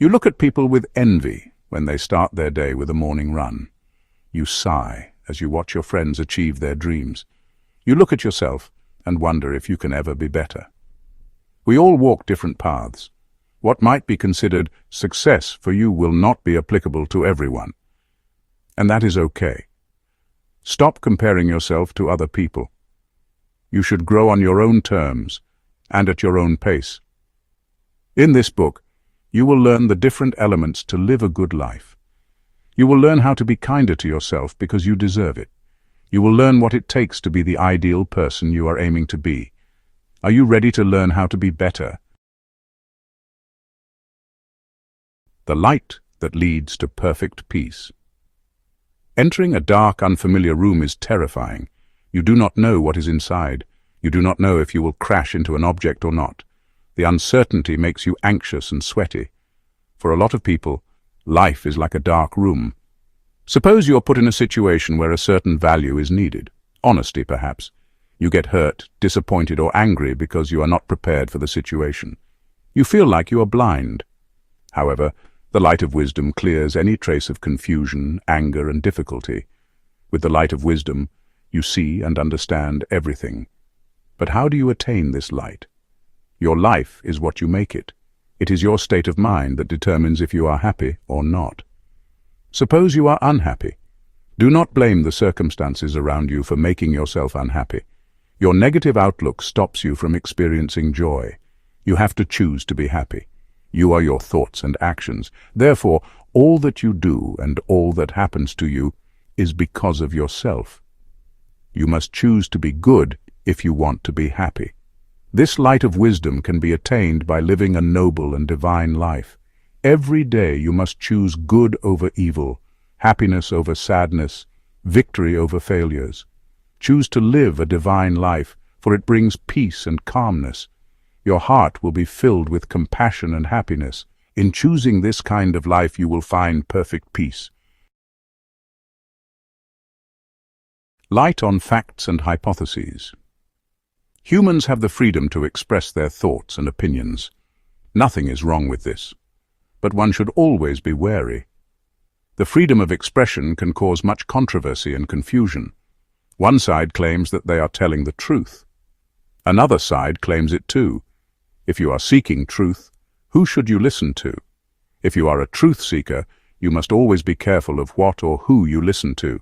You look at people with envy when they start their day with a morning run. You sigh as you watch your friends achieve their dreams. You look at yourself and wonder if you can ever be better. We all walk different paths. What might be considered success for you will not be applicable to everyone. And that is okay. Stop comparing yourself to other people. You should grow on your own terms and at your own pace. In this book, you will learn the different elements to live a good life. You will learn how to be kinder to yourself because you deserve it. You will learn what it takes to be the ideal person you are aiming to be. Are you ready to learn how to be better? The light that leads to perfect peace. Entering a dark, unfamiliar room is terrifying. You do not know what is inside. You do not know if you will crash into an object or not. The uncertainty makes you anxious and sweaty. For a lot of people, life is like a dark room. Suppose you are put in a situation where a certain value is needed. Honesty, perhaps. You get hurt, disappointed, or angry because you are not prepared for the situation. You feel like you are blind. However, the light of wisdom clears any trace of confusion, anger, and difficulty. With the light of wisdom, you see and understand everything. But how do you attain this light? Your life is what you make it. It is your state of mind that determines if you are happy or not. Suppose you are unhappy. Do not blame the circumstances around you for making yourself unhappy. Your negative outlook stops you from experiencing joy. You have to choose to be happy. You are your thoughts and actions. Therefore, all that you do and all that happens to you is because of yourself. You must choose to be good if you want to be happy. This light of wisdom can be attained by living a noble and divine life. Every day you must choose good over evil, happiness over sadness, victory over failures. Choose to live a divine life, for it brings peace and calmness. Your heart will be filled with compassion and happiness. In choosing this kind of life, you will find perfect peace. Light on facts and hypotheses. Humans have the freedom to express their thoughts and opinions. Nothing is wrong with this. But one should always be wary. The freedom of expression can cause much controversy and confusion. One side claims that they are telling the truth. Another side claims it too. If you are seeking truth, who should you listen to? If you are a truth seeker, you must always be careful of what or who you listen to.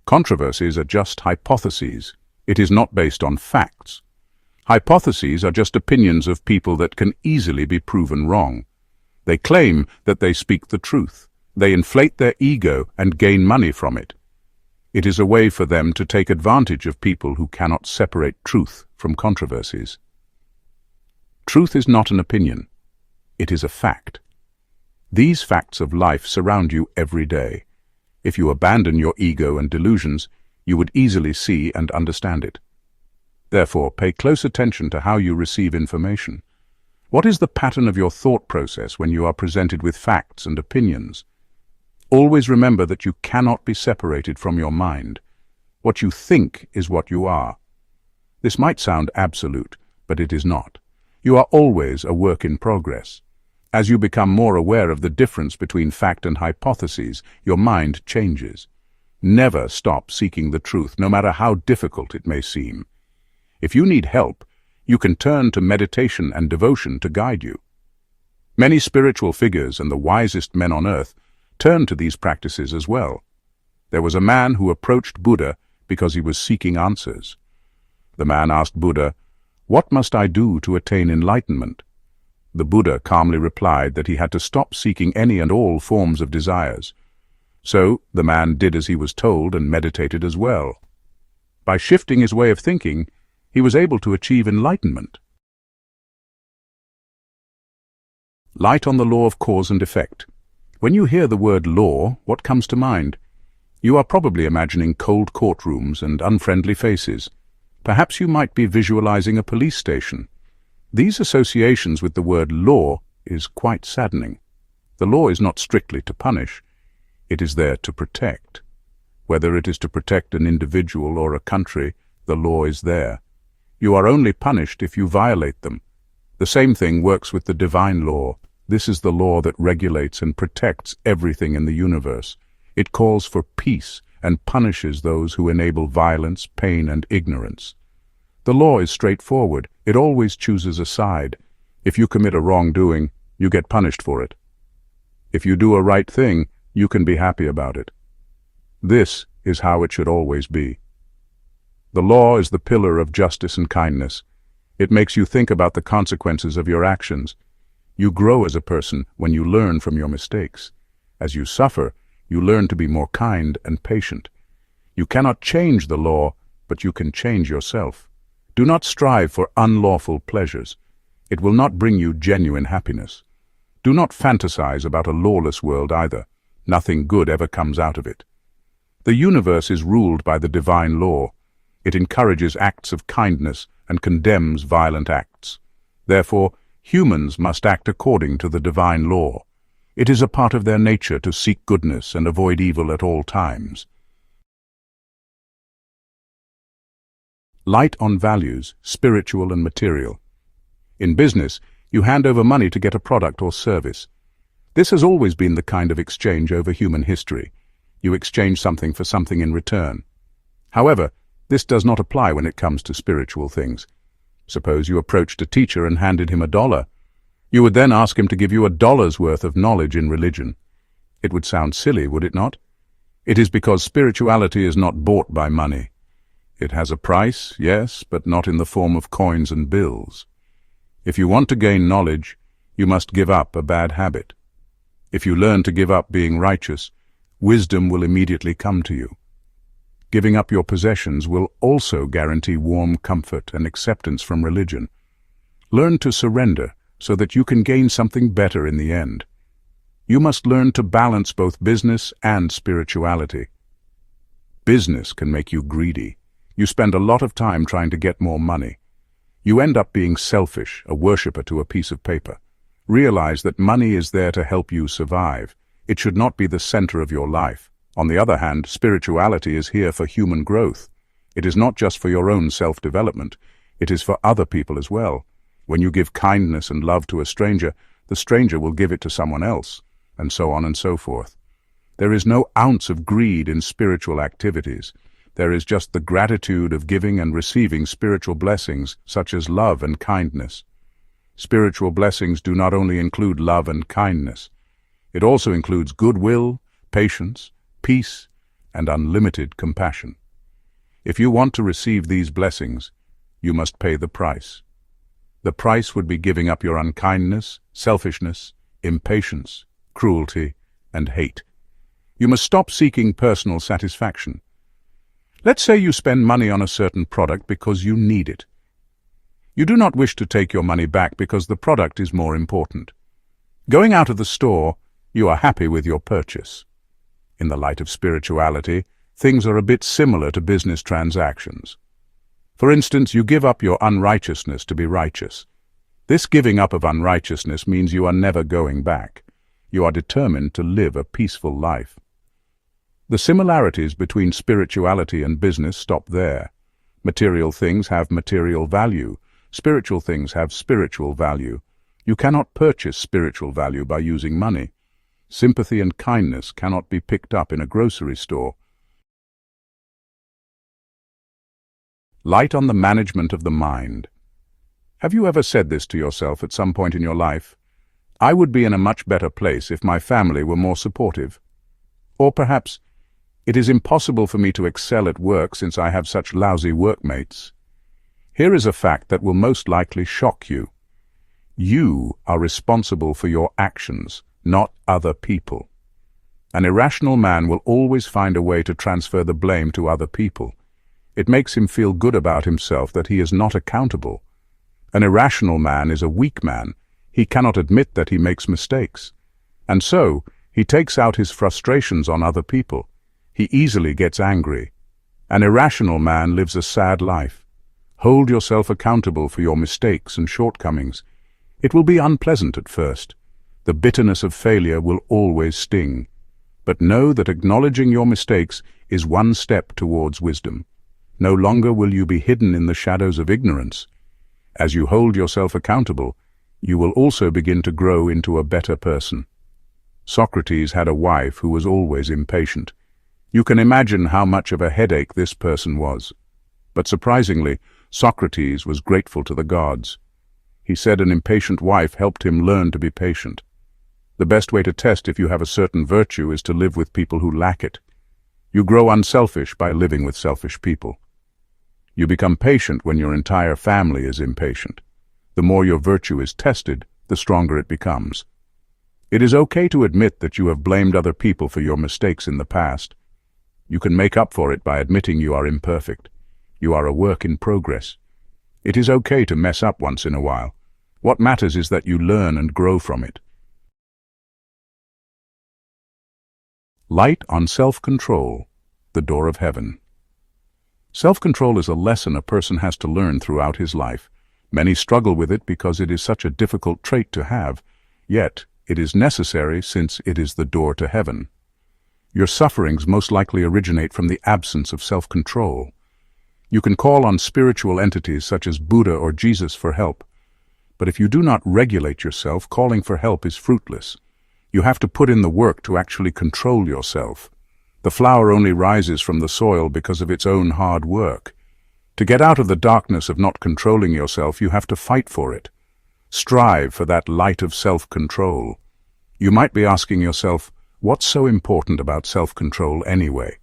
Controversies are just hypotheses. It is not based on facts. Hypotheses are just opinions of people that can easily be proven wrong. They claim that they speak the truth. They inflate their ego and gain money from it. It is a way for them to take advantage of people who cannot separate truth from controversies. Truth is not an opinion. It is a fact. These facts of life surround you every day. If you abandon your ego and delusions, you would easily see and understand it. Therefore, pay close attention to how you receive information. What is the pattern of your thought process when you are presented with facts and opinions? Always remember that you cannot be separated from your mind. What you think is what you are. This might sound absolute, but it is not. You are always a work in progress. As you become more aware of the difference between fact and hypotheses, your mind changes. Never stop seeking the truth, no matter how difficult it may seem. If you need help, you can turn to meditation and devotion to guide you. Many spiritual figures and the wisest men on earth turn to these practices as well. There was a man who approached Buddha because he was seeking answers. The man asked Buddha, "What must I do to attain enlightenment?" The Buddha calmly replied that he had to stop seeking any and all forms of desires. So the man did as he was told and meditated as well. By shifting his way of thinking, he was able to achieve enlightenment. Light on the law of cause and effect. When you hear the word law, what comes to mind? You are probably imagining cold courtrooms and unfriendly faces. Perhaps you might be visualizing a police station. These associations with the word law is quite saddening. The law is not strictly to punish. It is there to protect. Whether it is to protect an individual or a country, the law is there. You are only punished if you violate them. The same thing works with the divine law. This is the law that regulates and protects everything in the universe. It calls for peace and punishes those who enable violence, pain, and ignorance. The law is straightforward. It always chooses a side. If you commit a wrongdoing, you get punished for it. If you do a right thing, you can be happy about it. This is how it should always be. The law is the pillar of justice and kindness. It makes you think about the consequences of your actions. You grow as a person when you learn from your mistakes. As you suffer, you learn to be more kind and patient. You cannot change the law, but you can change yourself. Do not strive for unlawful pleasures. It will not bring you genuine happiness. Do not fantasize about a lawless world either. Nothing good ever comes out of it. The universe is ruled by the divine law. It encourages acts of kindness and condemns violent acts. Therefore, humans must act according to the divine law. It is a part of their nature to seek goodness and avoid evil at all times. Light on values, spiritual and material. In business, you hand over money to get a product or service. This has always been the kind of exchange over human history. You exchange something for something in return. However, this does not apply when it comes to spiritual things. Suppose you approached a teacher and handed him $1. You would then ask him to give you $1's worth of knowledge in religion. It would sound silly, would it not? It is because spirituality is not bought by money. It has a price, yes, but not in the form of coins and bills. If you want to gain knowledge, you must give up a bad habit. If you learn to give up being righteous, wisdom will immediately come to you. Giving up your possessions will also guarantee warm comfort and acceptance from religion. Learn to surrender so that you can gain something better in the end. You must learn to balance both business and spirituality. Business can make you greedy. You spend a lot of time trying to get more money. You end up being selfish, a worshipper to a piece of paper. Realize that money is there to help you survive. It should not be the center of your life. On the other hand, spirituality is here for human growth. It is not just for your own self-development. It is for other people as well. When you give kindness and love to a stranger, the stranger will give it to someone else, and so on and so forth. There is no ounce of greed in spiritual activities. There is just the gratitude of giving and receiving spiritual blessings, such as love and kindness. Spiritual blessings do not only include love and kindness. It also includes goodwill, patience, peace, and unlimited compassion. If you want to receive these blessings, you must pay the price. The price would be giving up your unkindness, selfishness, impatience, cruelty, and hate. You must stop seeking personal satisfaction. Let's say you spend money on a certain product because you need it. You do not wish to take your money back because the product is more important. Going out of the store, you are happy with your purchase. In the light of spirituality, things are a bit similar to business transactions. For instance, you give up your unrighteousness to be righteous. This giving up of unrighteousness means you are never going back. You are determined to live a peaceful life. The similarities between spirituality and business stop there. Material things have material value. Spiritual things have spiritual value. You cannot purchase spiritual value by using money. Sympathy and kindness cannot be picked up in a grocery store. Light on the management of the mind. Have you ever said this to yourself at some point in your life? I would be in a much better place if my family were more supportive. Or perhaps, it is impossible for me to excel at work since I have such lousy workmates. Here is a fact that will most likely shock you. You are responsible for your actions, not other people. An irrational man will always find a way to transfer the blame to other people. It makes him feel good about himself that he is not accountable. An irrational man is a weak man. He cannot admit that he makes mistakes. And so, he takes out his frustrations on other people. He easily gets angry. An irrational man lives a sad life. Hold yourself accountable for your mistakes and shortcomings. It will be unpleasant at first. The bitterness of failure will always sting. But know that acknowledging your mistakes is one step towards wisdom. No longer will you be hidden in the shadows of ignorance. As you hold yourself accountable, you will also begin to grow into a better person. Socrates had a wife who was always impatient. You can imagine how much of a headache this person was. But surprisingly, Socrates was grateful to the gods. He said an impatient wife helped him learn to be patient. The best way to test if you have a certain virtue is to live with people who lack it. You grow unselfish by living with selfish people. You become patient when your entire family is impatient. The more your virtue is tested, the stronger it becomes. It is okay to admit that you have blamed other people for your mistakes in the past. You can make up for it by admitting you are imperfect. You are a work in progress. It is okay to mess up once in a while. What matters is that you learn and grow from it. Light on self-control, the door of heaven. Self-control is a lesson a person has to learn throughout his life. Many struggle with it because it is such a difficult trait to have, yet it is necessary since it is the door to heaven. Your sufferings most likely originate from the absence of self-control. You can call on spiritual entities such as Buddha or Jesus for help. But if you do not regulate yourself, calling for help is fruitless. You have to put in the work to actually control yourself. The flower only rises from the soil because of its own hard work. To get out of the darkness of not controlling yourself, you have to fight for it. Strive for that light of self-control. You might be asking yourself, what's so important about self-control anyway?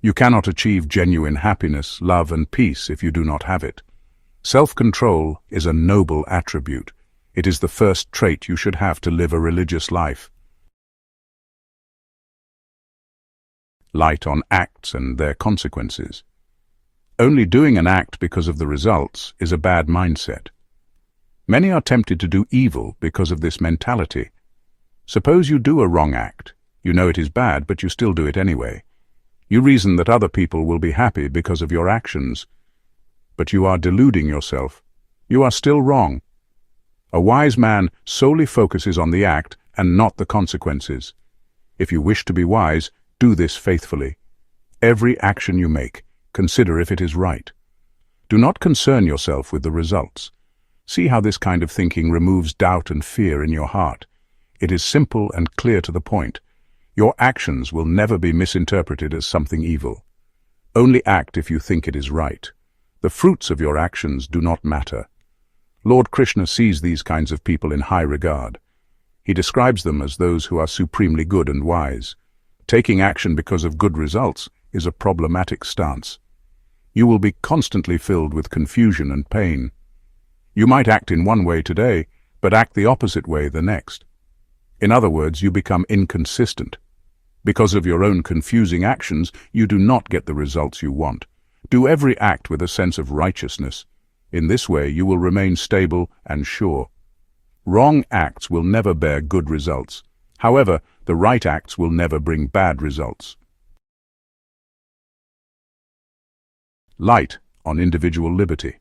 You cannot achieve genuine happiness, love, and peace if you do not have it. Self-control is a noble attribute. It is the first trait you should have to live a religious life. Light on acts and their consequences. Only doing an act because of the results is a bad mindset. Many are tempted to do evil because of this mentality. Suppose you do a wrong act. You know it is bad, but you still do it anyway. You reason that other people will be happy because of your actions. But you are deluding yourself. You are still wrong. A wise man solely focuses on the act and not the consequences. If you wish to be wise, do this faithfully. Every action you make, consider if it is right. Do not concern yourself with the results. See how this kind of thinking removes doubt and fear in your heart. It is simple and clear to the point. Your actions will never be misinterpreted as something evil. Only act if you think it is right. The fruits of your actions do not matter. Lord Krishna sees these kinds of people in high regard. He describes them as those who are supremely good and wise. Taking action because of good results is a problematic stance. You will be constantly filled with confusion and pain. You might act in one way today, but act the opposite way the next. In other words, you become inconsistent. Because of your own confusing actions, you do not get the results you want. Do every act with a sense of righteousness. In this way, you will remain stable and sure. Wrong acts will never bear good results. However, the right acts will never bring bad results. Light on individual liberty.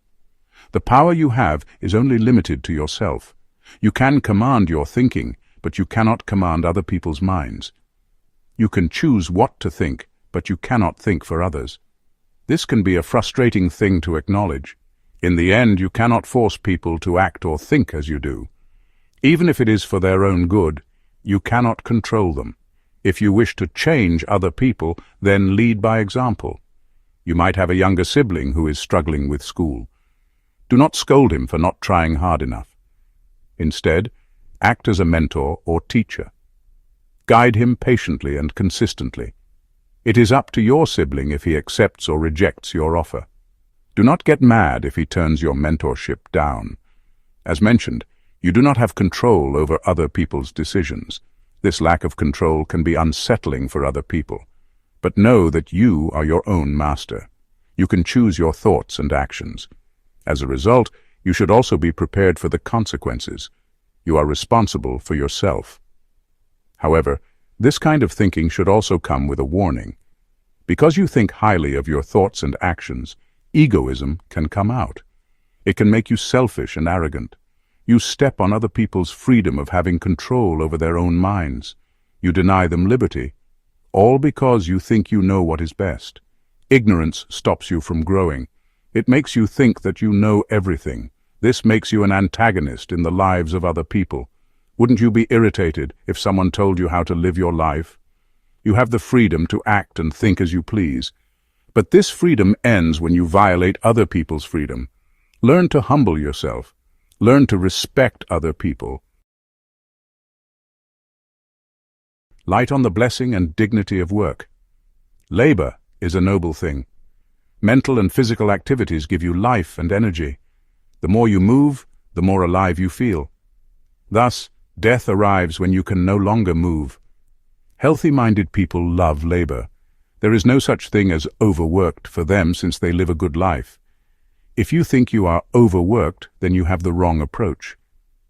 The power you have is only limited to yourself. You can command your thinking, but you cannot command other people's minds. You can choose what to think, but you cannot think for others. This can be a frustrating thing to acknowledge. In the end, you cannot force people to act or think as you do. Even if it is for their own good, you cannot control them. If you wish to change other people, then lead by example. You might have a younger sibling who is struggling with school. Do not scold him for not trying hard enough. Instead, act as a mentor or teacher. Guide him patiently and consistently. It is up to your sibling if he accepts or rejects your offer. Do not get mad if he turns your mentorship down. As mentioned, you do not have control over other people's decisions. This lack of control can be unsettling for other people. But know that you are your own master. You can choose your thoughts and actions. As a result, you should also be prepared for the consequences. You are responsible for yourself. However, this kind of thinking should also come with a warning. Because you think highly of your thoughts and actions, egoism can come out. It can make you selfish and arrogant. You step on other people's freedom of having control over their own minds. You deny them liberty, all because you think you know what is best. Ignorance stops you from growing. It makes you think that you know everything, This makes you an antagonist in the lives of other people. Wouldn't you be irritated if someone told you how to live your life? You have the freedom to act and think as you please. But this freedom ends when you violate other people's freedom. Learn to humble yourself. Learn to respect other people. Light on the blessing and dignity of work. Labor is a noble thing. Mental and physical activities give you life and energy. The more you move, the more alive you feel. Thus, death arrives when you can no longer move. Healthy-minded people love labor. There is no such thing as overworked for them since they live a good life. If you think you are overworked, then you have the wrong approach.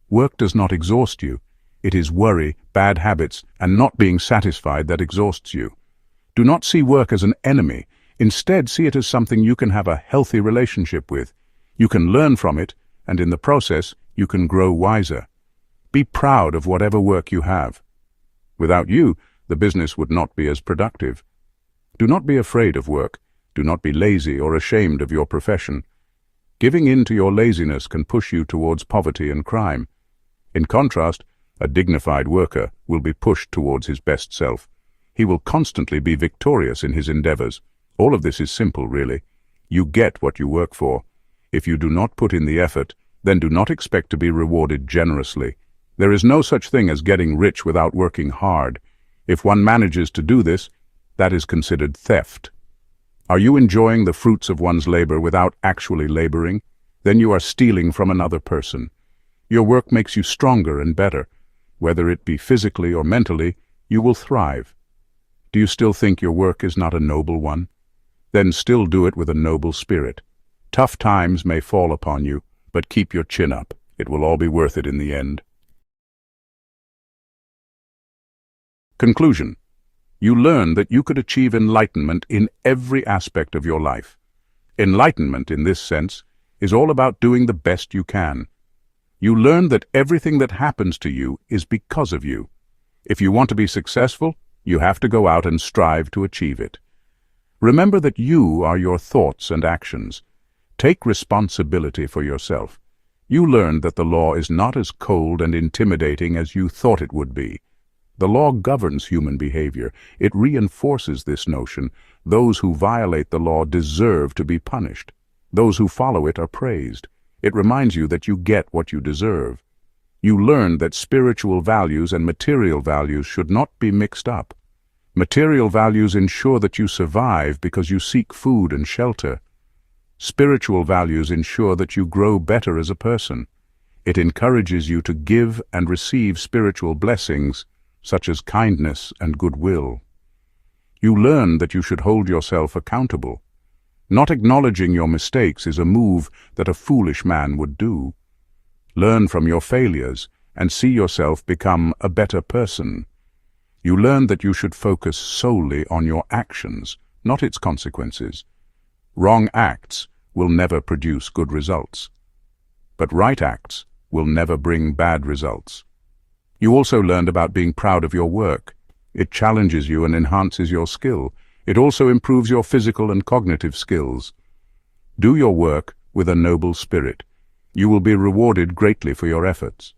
Work does not exhaust you. It is worry, bad habits, and not being satisfied that exhausts you. Do not see work as an enemy. Instead, see it as something you can have a healthy relationship with. You can learn from it, and in the process, you can grow wiser. Be proud of whatever work you have. Without you, the business would not be as productive. Do not be afraid of work. Do not be lazy or ashamed of your profession. Giving in to your laziness can push you towards poverty and crime. In contrast, a dignified worker will be pushed towards his best self. He will constantly be victorious in his endeavors. All of this is simple, really. You get what you work for. If you do not put in the effort, then do not expect to be rewarded generously. There is no such thing as getting rich without working hard. If one manages to do this, that is considered theft. Are you enjoying the fruits of one's labor without actually laboring? Then you are stealing from another person. Your work makes you stronger and better. Whether it be physically or mentally, you will thrive. Do you still think your work is not a noble one? Then still do it with a noble spirit. Tough times may fall upon you, but keep your chin up. It will all be worth it in the end. Conclusion. You learn that you could achieve enlightenment in every aspect of your life. Enlightenment, in this sense, is all about doing the best you can. You learn that everything that happens to you is because of you. If you want to be successful, you have to go out and strive to achieve it. Remember that you are your thoughts and actions. Take responsibility for yourself. You learned that the law is not as cold and intimidating as you thought it would be. The law governs human behavior. It reinforces this notion. Those who violate the law deserve to be punished. Those who follow it are praised. It reminds you that you get what you deserve. You learn that spiritual values and material values should not be mixed up. Material values ensure that you survive because you seek food and shelter. Spiritual values ensure that you grow better as a person. It encourages you to give and receive spiritual blessings, such as kindness and goodwill. You learn that you should hold yourself accountable. Not acknowledging your mistakes is a move that a foolish man would do. Learn from your failures and see yourself become a better person. You learn that you should focus solely on your actions, not its consequences. Wrong acts will never produce good results, but right acts will never bring bad results. You also learned about being proud of your work. It challenges you and enhances your skill. It also improves your physical and cognitive skills. Do your work with a noble spirit. You will be rewarded greatly for your efforts.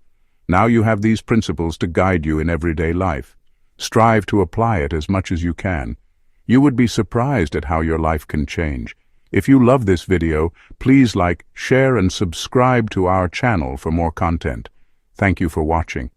Now you have these principles to guide you in everyday life. Strive to apply it as much as you can. You would be surprised at how your life can change. If you love this video, please like, share, and subscribe to our channel for more content. Thank you for watching.